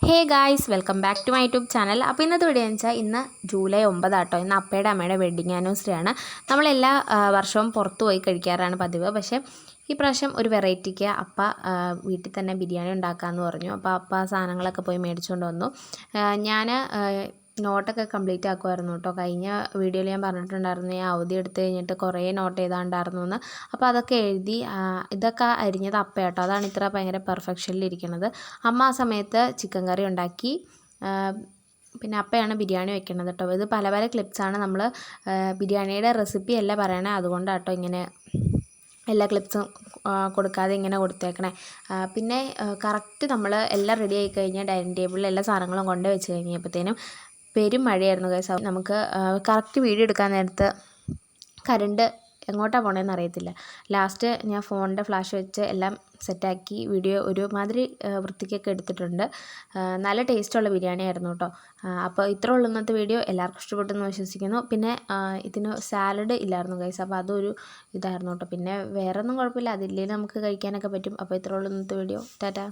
Hey guys, welcome back to my YouTube channel. അപ്പോൾ ഇന്നത്തെ video എന്ന് വെച്ചാൽ ഇന്ന് ജൂലൈ 9 ആട്ടോ. ഇന്ന് അപ്പയുടെ അമ്മയുടെ വെഡ്ഡിങ് ആനിവേഴ്സറി ആണ്. നമ്മളെല്ലാ വർഷവും പുറത്തു പോയി കഴിക്കാറാണ് പതിവ്. പക്ഷേ ഈ പ്രാവശ്യം ഒരു വെറൈറ്റിക്ക് അപ്പ വീട്ടിൽ തന്നെ ബിരിയാണി ഉണ്ടാക്കാമെന്ന് പറഞ്ഞു. അപ്പോൾ അപ്പ സാധനങ്ങളൊക്കെ പോയി മേടിച്ചുകൊണ്ട് വന്നു. ഞാൻ നോട്ടൊക്കെ കംപ്ലീറ്റ് ആക്കുമായിരുന്നു കേട്ടോ. കഴിഞ്ഞ വീഡിയോയിൽ ഞാൻ പറഞ്ഞിട്ടുണ്ടായിരുന്നു ഞാൻ അവധി എടുത്ത് കഴിഞ്ഞിട്ട് കുറേ നോട്ട് എഴുതാണ്ടായിരുന്നു എന്ന്. അപ്പോൾ അതൊക്കെ എഴുതി. ഇതൊക്കെ അരിഞ്ഞത് അപ്പ കേട്ടോ. അതാണ് ഇത്ര ഭയങ്കര പെർഫെക്ഷനിലിരിക്കുന്നത്. അമ്മ ആ സമയത്ത് ചിക്കൻ കറി ഉണ്ടാക്കി. പിന്നെ അപ്പയാണ് ബിരിയാണി വെക്കണത് കേട്ടോ. ഇത് പല പല ക്ലിപ്സാണ്. നമ്മൾ ബിരിയാണിയുടെ റെസിപ്പി അല്ല പറയണേ, അതുകൊണ്ടാട്ടോ ഇങ്ങനെ എല്ലാ ക്ലിപ്സും കൊടുക്കാതെ ഇങ്ങനെ കൊടുത്തേക്കണേ. പിന്നെ കറക്റ്റ് നമ്മൾ എല്ലാം റെഡി ആയി കഴിഞ്ഞാൽ ഡൈനിങ് ടേബിളിൽ എല്ലാ സാധനങ്ങളും കൊണ്ട് വെച്ച് കഴിഞ്ഞപ്പോഴത്തേനും പെരും മഴയായിരുന്നു ഗൈസ്. നമുക്ക് കറക്റ്റ് വീഡിയോ എടുക്കാൻ നേരത്ത് കറണ്ട് എങ്ങോട്ടാണ് പോകണമെന്ന് അറിയത്തില്ല. ലാസ്റ്റ് ഞാൻ ഫോണിൻ്റെ ഫ്ലാഷ് വെച്ച് എല്ലാം സെറ്റാക്കി വീഡിയോ ഒരുമാതിരി വൃത്തിക്കൊക്കെ എടുത്തിട്ടുണ്ട്. നല്ല ടേസ്റ്റുള്ള ബിരിയാണി ആയിരുന്നു കേട്ടോ. അപ്പോൾ ഇത്ര ഉള്ളൂ ഇന്നത്തെ വീഡിയോ. എല്ലാവർക്കും ഇഷ്ടപ്പെട്ടെന്ന് വിശ്വസിക്കുന്നു. പിന്നെ ഇതിന് സാലഡ് ഇല്ലായിരുന്നു ഗൈസ്. അപ്പോൾ അതൊരു ഇതായിരുന്നു കേട്ടോ. പിന്നെ വേറെ ഒന്നും കുഴപ്പമില്ല, അതില്ലെങ്കിൽ നമുക്ക് കഴിക്കാനൊക്കെ പറ്റും. അപ്പോൾ ഇത്ര ഉള്ളൂ ഇന്നത്തെ വീഡിയോ. ടാറ്റാ.